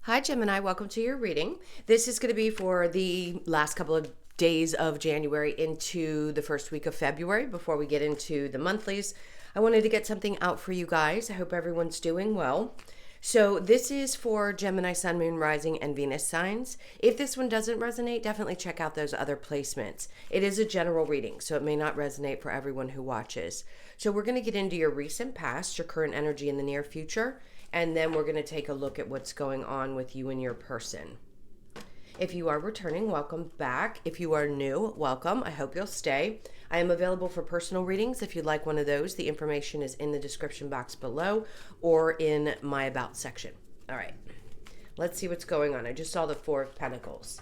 Hi, Gemini. Welcome to your reading. This is going to be for the last couple of days of January into the first week of February before we get into the monthlies. I wanted to get something out for you guys. I hope everyone's doing well. So this is for Gemini, Sun, Moon, Rising, and Venus signs. If this one doesn't resonate, definitely check out those other placements. It is a general reading, so it may not resonate for everyone who watches. So we're going to get into your recent past, your current energy in the near future, and then we're going to take a look at what's going on with you and your person. If you are returning, welcome back. If you are new, welcome. I hope you'll stay. I am available for personal readings. If you'd like one of those, the information is in the description box below or in my About section. All right, let's see what's going on. I just saw the Four of Pentacles.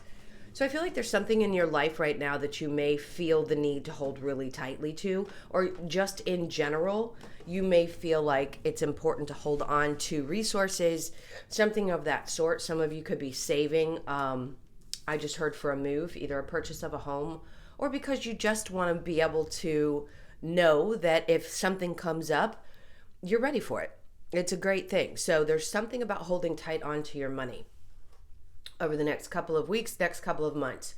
So I feel like there's something in your life right now that you may feel the need to hold really tightly to, or just in general, you may feel like it's important to hold on to resources, something of that sort. Some of you could be saving. I just heard for a move, either a purchase of a home, or because you just want to be able to know that if something comes up, you're ready for it. It's a great thing. So there's something about holding tight onto your money over the next couple of weeks, next couple of months.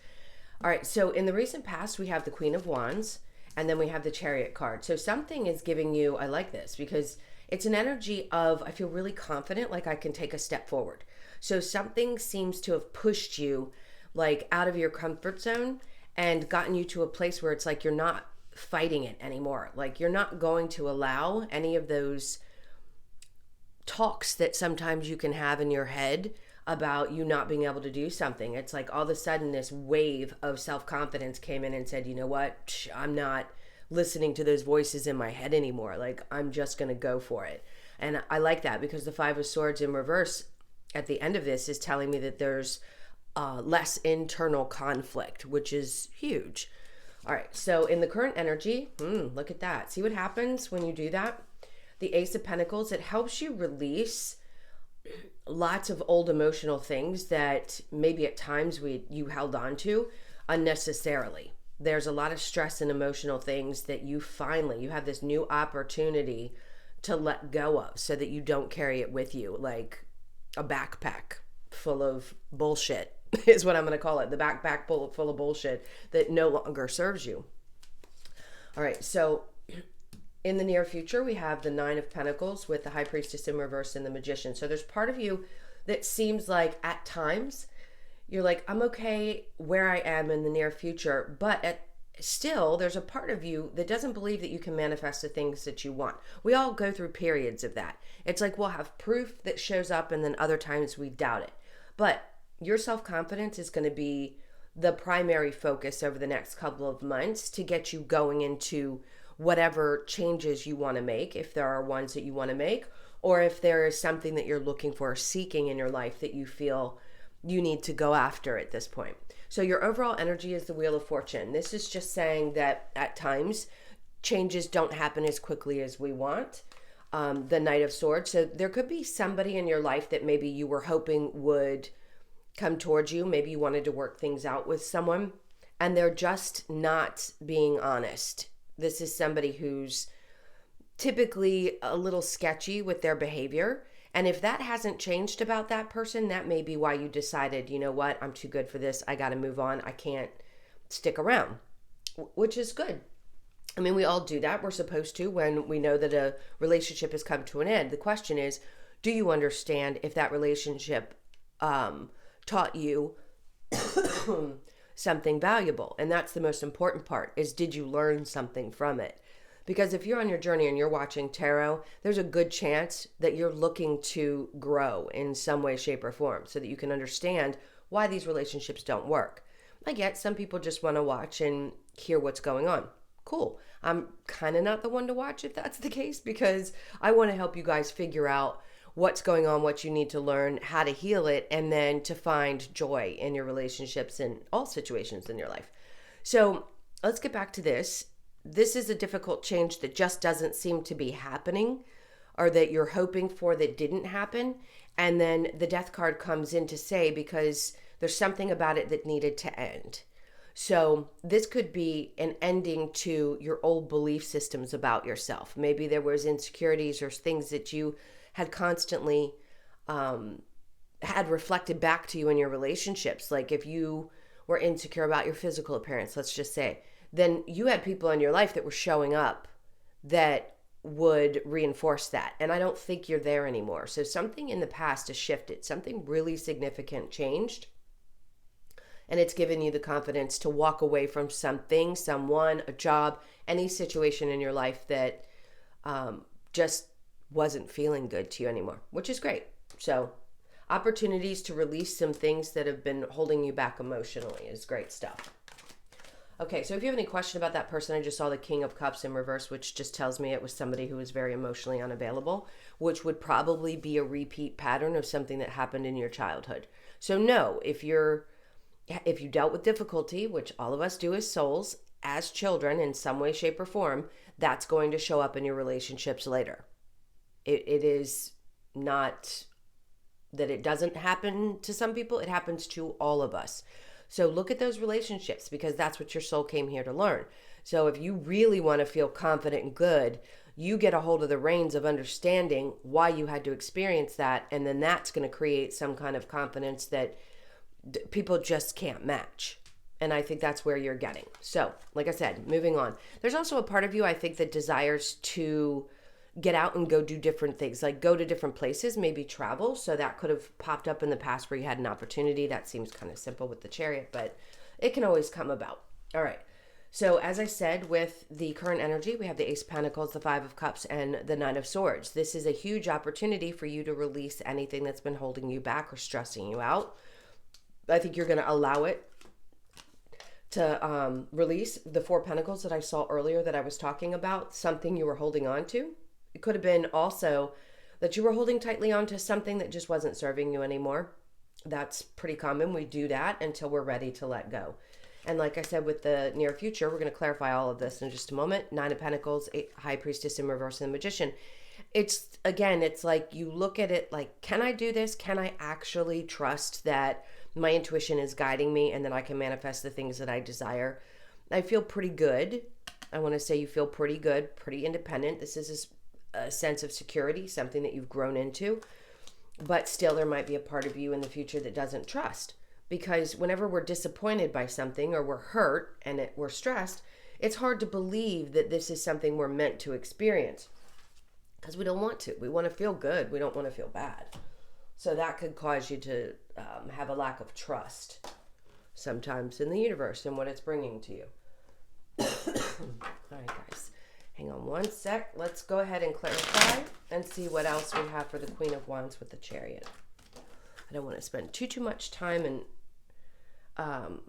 All right, so in the recent past, we have the Queen of Wands, and then we have the Chariot card. So something is giving you, I like this, because it's an energy of, I feel really confident, like I can take a step forward. So something seems to have pushed you like out of your comfort zone and gotten you to a place where it's like you're not fighting it anymore. Like you're not going to allow any of those talks that sometimes you can have in your head about you not being able to do something. It's like all of a sudden this wave of self-confidence came in and said, you know what, I'm not listening to those voices in my head anymore. Like I'm just going to go for it. And I like that because the Five of Swords in reverse at the end of this is telling me that there's less internal conflict, which is huge. All right, so in the current energy, look at that. See what happens when you do that? The Ace of Pentacles, it helps you release lots of old emotional things that maybe at times you held on to unnecessarily. There's a lot of stress and emotional things that you have this new opportunity to let go of so that you don't carry it with you like a backpack full of bullshit is what I'm going to call it. The backpack full of bullshit that no longer serves you. All right, so in the near future, we have the Nine of Pentacles with the High Priestess in reverse and the Magician. So there's part of you that seems like at times you're like, I'm okay where I am in the near future, but still there's a part of you that doesn't believe that you can manifest the things that you want. We all go through periods of that. It's like we'll have proof that shows up and then other times we doubt it. But your self-confidence is going to be the primary focus over the next couple of months to get you going into whatever changes you want to make, if there are ones that you want to make, or if there is something that you're looking for, seeking in your life that you feel you need to go after at this point. So your overall energy is the Wheel of Fortune. This is just saying that at times changes don't happen as quickly as we want. The Knight of Swords. So there could be somebody in your life that maybe you were hoping would come towards you. Maybe you wanted to work things out with someone and they're just not being honest. This is somebody who's typically a little sketchy with their behavior. And if that hasn't changed about that person, that may be why you decided, you know what, I'm too good for this. I got to move on. I can't stick around, which is good. I mean, we all do that. We're supposed to when we know that a relationship has come to an end. The question is, do you understand if that relationship taught you something valuable? And that's the most important part, is did you learn something from it? Because if you're on your journey and you're watching tarot, there's a good chance that you're looking to grow in some way, shape, or form so that you can understand why these relationships don't work. I get some people just want to watch and hear what's going on. Cool. I'm kind of not the one to watch if that's the case, because I want to help you guys figure out what's going on, what you need to learn, how to heal it, and then to find joy in your relationships in all situations in your life. So let's get back to this. This is a difficult change that just doesn't seem to be happening, or that you're hoping for that didn't happen. And then the Death card comes in to say, because there's something about it that needed to end. So this could be an ending to your old belief systems about yourself. Maybe there was insecurities or things that you had constantly had reflected back to you in your relationships. Like if you were insecure about your physical appearance, let's just say, then you had people in your life that were showing up that would reinforce that. And I don't think you're there anymore. So something in the past has shifted, something really significant changed. And it's given you the confidence to walk away from something, someone, a job, any situation in your life that just wasn't feeling good to you anymore, which is great. So opportunities to release some things that have been holding you back emotionally is great stuff. Okay, so if you have any question about that person, I just saw the King of Cups in reverse, which just tells me it was somebody who was very emotionally unavailable, which would probably be a repeat pattern of something that happened in your childhood. So no, if you dealt with difficulty, which all of us do as souls, as children in some way, shape, or form, that's going to show up in your relationships later. It is not that it doesn't happen to some people, it happens to all of us. So look at those relationships, because that's what your soul came here to learn. So if you really want to feel confident and good, you get a hold of the reins of understanding why you had to experience that, and then that's going to create some kind of confidence that people just can't match. And I think that's where you're getting. So, like I said, moving on. There's also a part of you, I think, that desires to get out and go do different things, like go to different places, maybe travel. So that could have popped up in the past where you had an opportunity. That seems kind of simple with the Chariot, but it can always come about. All right. So as I said, with the current energy, we have the Ace of Pentacles, the Five of Cups, and the Nine of Swords. This is a huge opportunity for you to release anything that's been holding you back or stressing you out. I think you're going to allow it to release. The Four of Pentacles that I saw earlier that I was talking about, something you were holding on to. It could have been also that you were holding tightly onto something that just wasn't serving you anymore. That's pretty common. We do that until we're ready to let go. And like I said, with the near future, we're going to clarify all of this in just a moment. Nine of Pentacles, High Priestess in reverse, and the Magician. It's like you look at it like, can I do this? Can I actually trust that my intuition is guiding me and that I can manifest the things that I desire? I feel pretty good. I want to say you feel pretty good, pretty independent. This is a sense of security, something that you've grown into, but still there might be a part of you in the future that doesn't trust, because whenever we're disappointed by something or we're hurt and we're stressed, it's hard to believe that this is something we're meant to experience, because we don't want to. We want to feel good. We don't want to feel bad. So that could cause you to have a lack of trust sometimes in the universe and what it's bringing to you. All right, guys. Hang on one sec. Let's go ahead and clarify and see what else we have for the Queen of Wands with the Chariot. I don't want to spend too much time and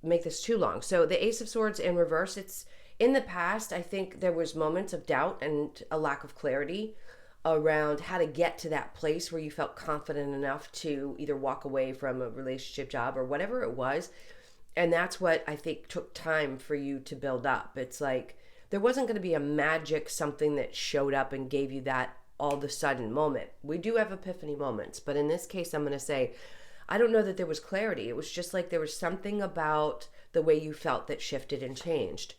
make this too long. So the Ace of Swords in reverse, it's in the past, I think there was moments of doubt and a lack of clarity around how to get to that place where you felt confident enough to either walk away from a relationship, job, or whatever it was. And that's what I think took time for you to build up. It's like there wasn't going to be a magic something that showed up and gave you that all of a sudden moment. We do have epiphany moments, but in this case, I'm going to say, I don't know that there was clarity. It was just like there was something about the way you felt that shifted and changed.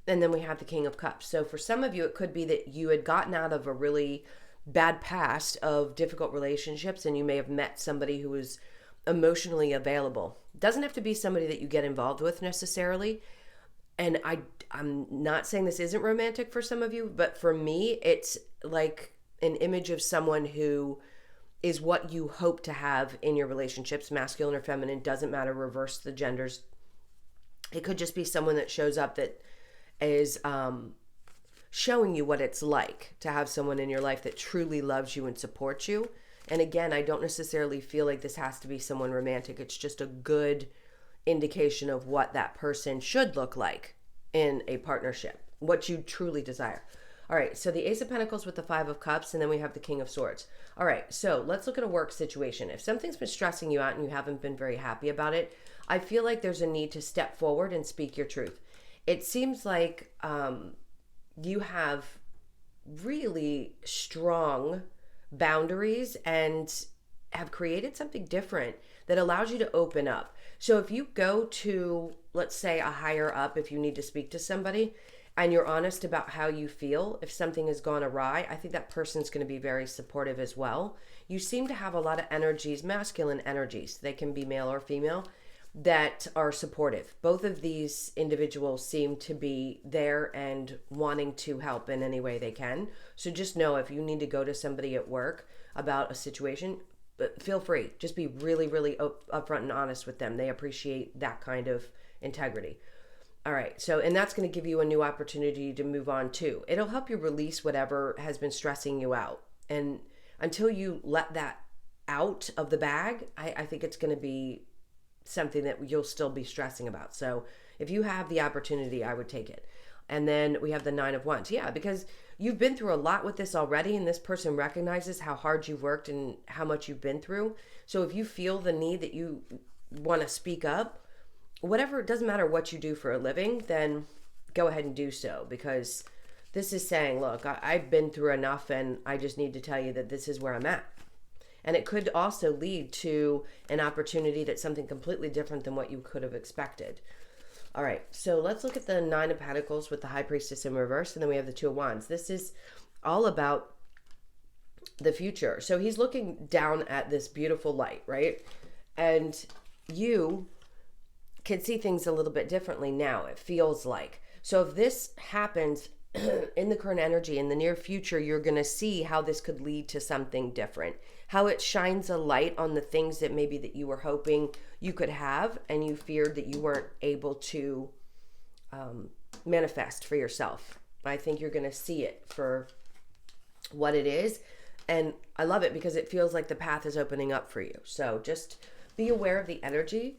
And then we have the King of Cups. So for some of you, it could be that you had gotten out of a really bad past of difficult relationships and you may have met somebody who was emotionally available. It doesn't have to be somebody that you get involved with necessarily. And I'm not saying this isn't romantic for some of you, but for me, it's like an image of someone who is what you hope to have in your relationships, masculine or feminine, doesn't matter, reverse the genders. It could just be someone that shows up that is showing you what it's like to have someone in your life that truly loves you and supports you. And again, I don't necessarily feel like this has to be someone romantic. It's just a good indication of what that person should look like in a partnership, what you truly desire. All right, so the Ace of Pentacles with the Five of Cups, and then we have the King of Swords. All right, so let's look at a work situation. If something's been stressing you out and you haven't been very happy about it, I feel like there's a need to step forward and speak your truth. It seems like you have really strong boundaries and have created something different that allows you to open up. So if you go to, let's say, a higher up, if you need to speak to somebody, and you're honest about how you feel, if something has gone awry, I think that person's going to be very supportive as well. You seem to have a lot of energies, masculine energies, they can be male or female, that are supportive. Both of these individuals seem to be there and wanting to help in any way they can. So just know, if you need to go to somebody at work about a situation, but feel free. Just be really, really upfront and honest with them. They appreciate that kind of integrity. All right. So, and that's going to give you a new opportunity to move on too. It'll help you release whatever has been stressing you out. And until you let that out of the bag, I think it's going to be something that you'll still be stressing about. So if you have the opportunity, I would take it. And then we have the 9 of Wands. Yeah, because you've been through a lot with this already, and this person recognizes how hard you've worked and how much you've been through. So if you feel the need that you want to speak up, whatever, it doesn't matter what you do for a living, then go ahead and do so, because this is saying, look, I've been through enough, and I just need to tell you that this is where I'm at. And it could also lead to an opportunity that's something completely different than what you could have expected. All right, so let's look at the 9 of Pentacles with the High Priestess in reverse, and then we have the 2 of Wands. This is all about the future. So he's looking down at this beautiful light, right? And you can see things a little bit differently now, it feels like. So if this happens in the current energy, in the near future, you're going to see how this could lead to something different, how it shines a light on the things that maybe that you were hoping you could have and you feared that you weren't able to manifest for yourself. I think you're going to see it for what it is, and I love it because it feels like the path is opening up for you. So just be aware of the energy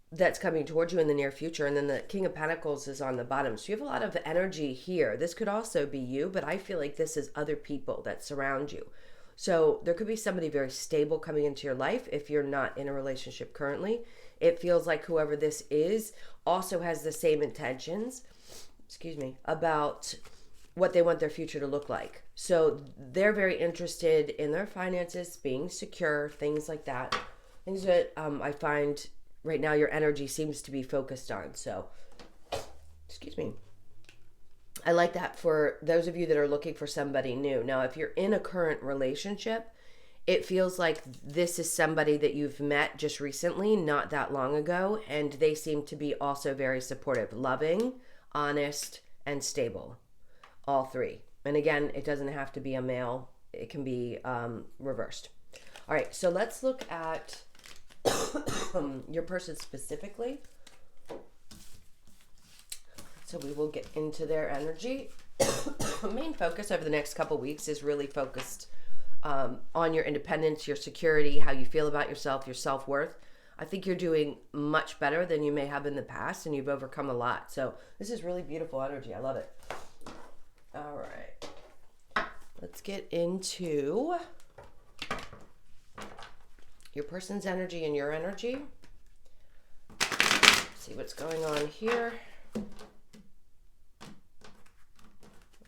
that's coming towards you in the near future. And then the King of Pentacles is on the bottom. So you have a lot of energy here. This could also be you, but I feel like this is other people that surround you. So there could be somebody very stable coming into your life if you're not in a relationship currently. It feels like whoever this is also has the same intentions, about what they want their future to look like. So they're very interested in their finances, being secure, things like that. Things that I find right now your energy seems to be focused on. So, I like that for those of you that are looking for somebody new. Now, if you're in a current relationship, it feels like this is somebody that you've met just recently, not that long ago, and they seem to be also very supportive, loving, honest, and stable. All three. And again, it doesn't have to be a male. It can be reversed. All right, so let's look at your person specifically. So we will get into their energy. Main focus over the next couple weeks is really focused on your independence, your security, how you feel about yourself, your self-worth. I think you're doing much better than you may have in the past, and you've overcome a lot. So this is really beautiful energy. I love it. All right. Let's get into your person's energy and your energy. See what's going on here. All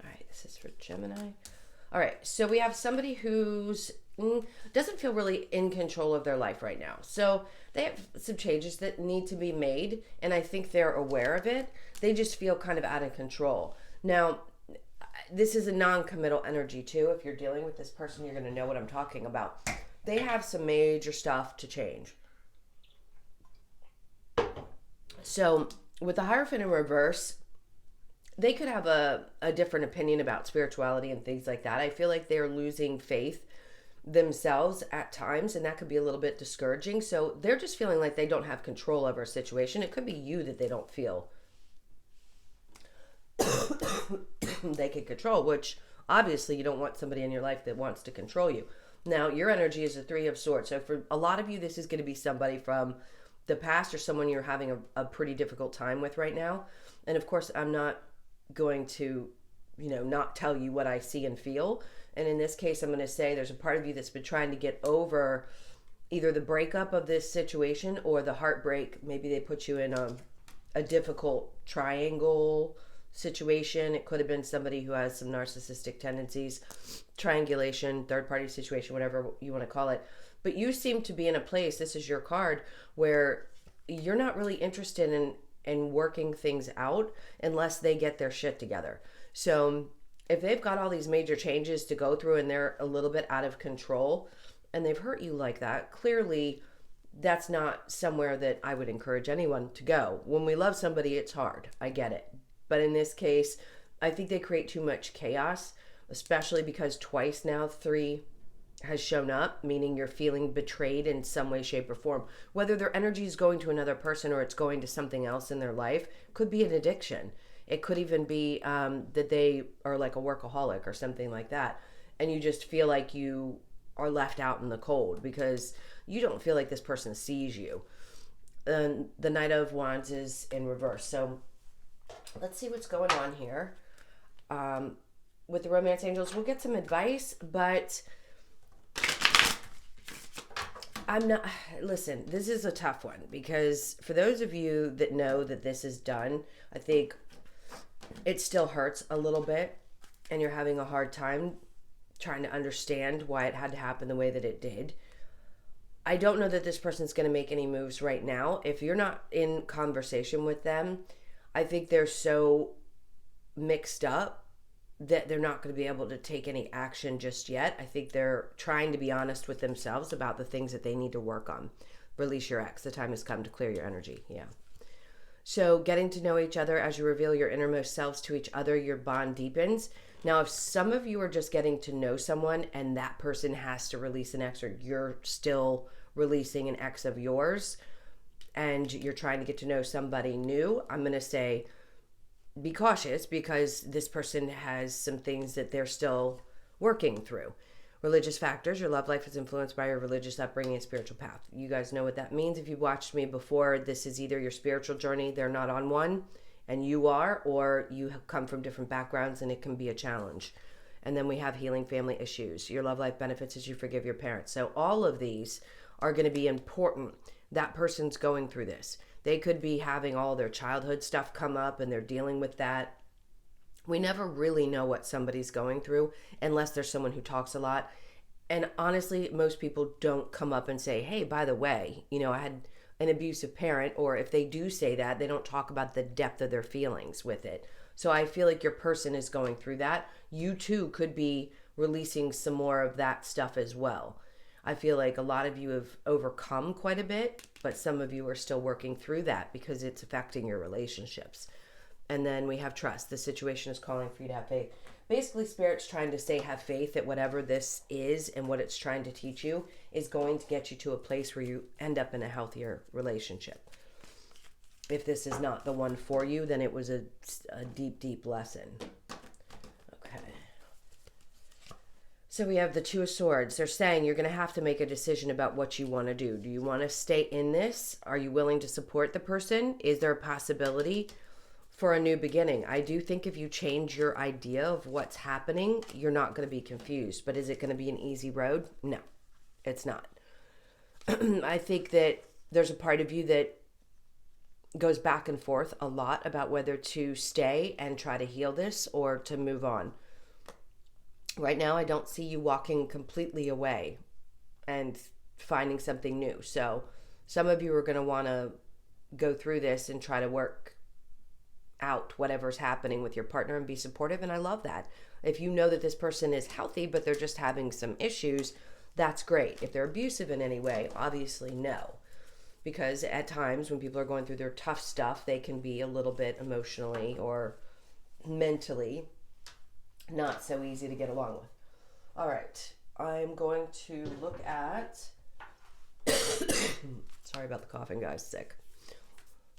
right, this is for Gemini. All right, so we have somebody who's doesn't feel really in control of their life right now. So they have some changes that need to be made, and I think they're aware of it. They just feel kind of out of control. Now, this is a non-committal energy too. If you're dealing with this person, you're going to know what I'm talking about. They have some major stuff to change. So with the Hierophant in reverse, they could have a different opinion about spirituality and things like that. I feel like they're losing faith themselves at times, and that could be a little bit discouraging. So they're just feeling like they don't have control over a situation. It could be you that they don't feel they can control, which obviously you don't want somebody in your life that wants to control you. Now, your energy is a 3 of Swords. So for a lot of you, this is going to be somebody from the past or someone you're having a pretty difficult time with right now. And of course, I'm not going to, not tell you what I see and feel. And in this case, I'm going to say there's a part of you that's been trying to get over either the breakup of this situation or the heartbreak. Maybe they put you in a difficult triangle situation. It could have been somebody who has some narcissistic tendencies, triangulation, third-party situation, whatever you want to call it. But you seem to be in a place, this is your card, where you're not really interested and working things out unless they get their shit together. So if they've got all these major changes to go through and they're a little bit out of control and they've hurt you like that, clearly that's not somewhere that I would encourage anyone to go. When we love somebody, it's hard. I get it. But in this case, I think they create too much chaos, especially because twice now 3 has shown up, meaning you're feeling betrayed in some way, shape, or form. Whether their energy is going to another person or it's going to something else in their life, could be an addiction. It could even be that they are like a workaholic or something like that. And you just feel like you are left out in the cold because you don't feel like this person sees you. And the Knight of Wands is in reverse. So let's see what's going on here. With the Romance Angels, we'll get some advice, but listen, this is a tough one because for those of you that know that this is done, I think it still hurts a little bit and you're having a hard time trying to understand why it had to happen the way that it did. I don't know that this person's going to make any moves right now. If you're not in conversation with them, I think they're so mixed up that they're not going to be able to take any action just yet. I think they're trying to be honest with themselves about the things that they need to work on. Release your ex. The time has come to clear your energy. Yeah. So getting to know each other as you reveal your innermost selves to each other, your bond deepens. Now, if some of you are just getting to know someone and that person has to release an ex, or you're still releasing an ex of yours and you're trying to get to know somebody new, I'm going to say be cautious because this person has some things that they're still working through. Religious factors. Your love life is influenced by your religious upbringing and spiritual path. You guys know what that means. If you've watched me before, this is either your spiritual journey, they're not on one, and you are, or you have come from different backgrounds and it can be a challenge. And then we have healing family issues. Your love life benefits as you forgive your parents. So all of these are going to be important. That person's going through this. They could be having all their childhood stuff come up and they're dealing with that. We never really know what somebody's going through unless there's someone who talks a lot. And honestly, most people don't come up and say, hey, by the way, I had an abusive parent, or if they do say that, they don't talk about the depth of their feelings with it. So I feel like your person is going through that. You too could be releasing some more of that stuff as well. I feel like a lot of you have overcome quite a bit, but some of you are still working through that because it's affecting your relationships. And then we have trust. The situation is calling for you to have faith. Basically, Spirit's trying to say have faith that whatever this is and what it's trying to teach you is going to get you to a place where you end up in a healthier relationship. If this is not the one for you, then it was a deep, deep lesson. Okay. So we have the Two of Swords. They're saying you're going to have to make a decision about what you want to do. Do you want to stay in this? Are you willing to support the person? Is there a possibility for a new beginning? I do think if you change your idea of what's happening, you're not going to be confused. But is it going to be an easy road? No, it's not. I think that there's a part of you that goes back and forth a lot about whether to stay and try to heal this or to move on. Right now, I don't see you walking completely away and finding something new. So some of you are going to want to go through this and try to work out whatever's happening with your partner and be supportive. And I love that. If you know that this person is healthy, but they're just having some issues, that's great. If they're abusive in any way, obviously no. Because at times when people are going through their tough stuff, they can be a little bit emotionally or mentally not so easy to get along with. All right. I'm going to look at... Sorry about the coughing, guys. Sick.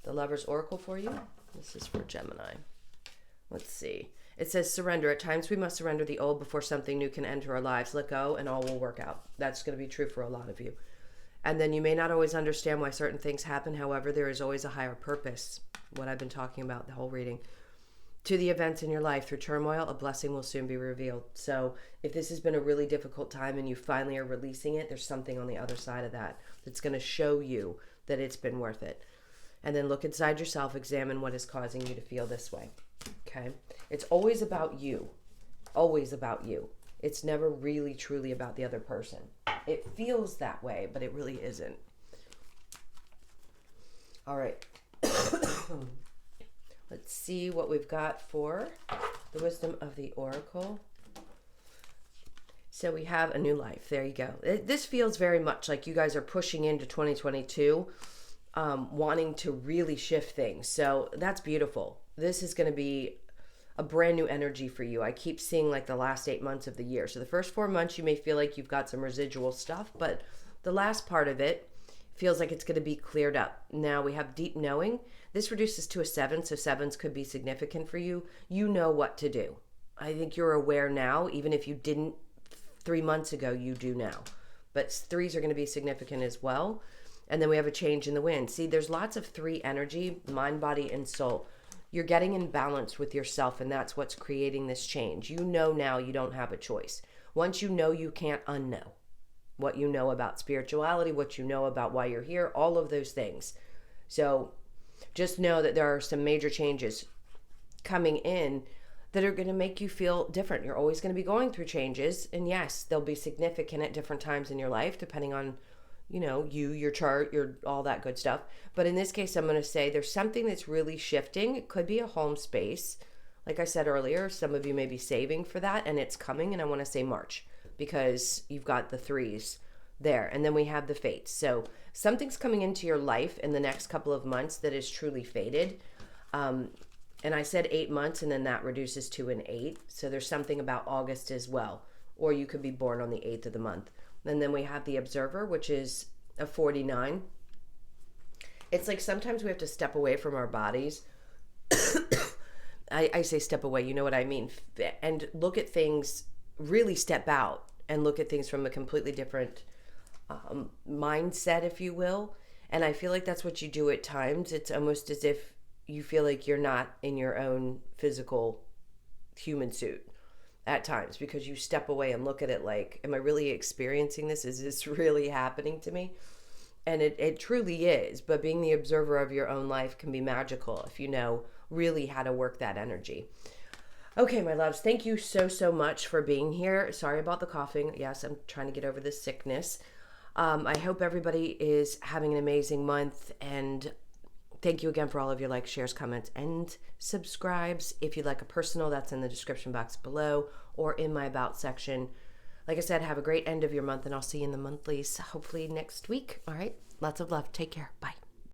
The Lover's Oracle for you. This is for Gemini. Let's see. It says surrender. At times we must surrender the old before something new can enter our lives. Let go and all will work out. That's going to be true for a lot of you. And then you may not always understand why certain things happen. However, there is always a higher purpose. What I've been talking about the whole reading. To the events in your life. Through turmoil, a blessing will soon be revealed. So if this has been a really difficult time and you finally are releasing it, there's something on the other side of that that's going to show you that it's been worth it. And then look inside yourself, examine what is causing you to feel this way. Okay? It's always about you. Always about you. It's never really, truly about the other person. It feels that way, but it really isn't. All right. Let's see what we've got for the wisdom of the oracle. So we have a new life. There you go. This feels very much like you guys are pushing into 2022, wanting to really shift things. So that's beautiful. This is going to be a brand new energy for you. I keep seeing like the last 8 months of the year. So the first 4 months, you may feel like you've got some residual stuff, but the last part of it feels like it's going to be cleared up. Now we have deep knowing. This reduces to a 7, so 7s could be significant for you. You know what to do. I think you're aware now, even if you didn't 3 months ago, you do now. But 3s are going to be significant as well. And then we have a change in the wind. See, there's lots of 3 energy, mind, body, and soul. You're getting in balance with yourself, and that's what's creating this change. You know now you don't have a choice. Once you know, you can't unknow. What you know about spirituality, what you know about why you're here, all of those things. So just know that there are some major changes coming in that are going to make you feel different. You're always going to be going through changes. And yes, they'll be significant at different times in your life, depending on, your chart, your all that good stuff. But in this case, I'm going to say there's something that's really shifting. It could be a home space. Like I said earlier, some of you may be saving for that, and it's coming. And I want to say March, because you've got the 3s there. And then we have the fates. So something's coming into your life in the next couple of months that is truly fated. And I said 8 months, and then that reduces to an 8. So there's something about August as well. Or you could be born on the 8th of the month. And then we have the observer, which is a 49. It's like sometimes we have to step away from our bodies. I say step away, you know what I mean? And look at things, really step out and look at things from a completely different mindset, if you will. And I feel like that's what you do at times. It's almost as if you feel like you're not in your own physical human suit at times, because you step away and look at it like, am I really experiencing this? Is this really happening to me? And it truly is. But being the observer of your own life can be magical if you know really how to work that energy. Okay, my loves, thank you so much for being here. Sorry about the coughing. Yes, I'm trying to get over this sickness. I hope everybody is having an amazing month, and thank you again for all of your likes, shares, comments, and subscribes. If you'd like a personal, that's in the description box below or in my about section. Like I said, have a great end of your month, and I'll see you in the monthlies hopefully next week. All right, lots of love. Take care. Bye.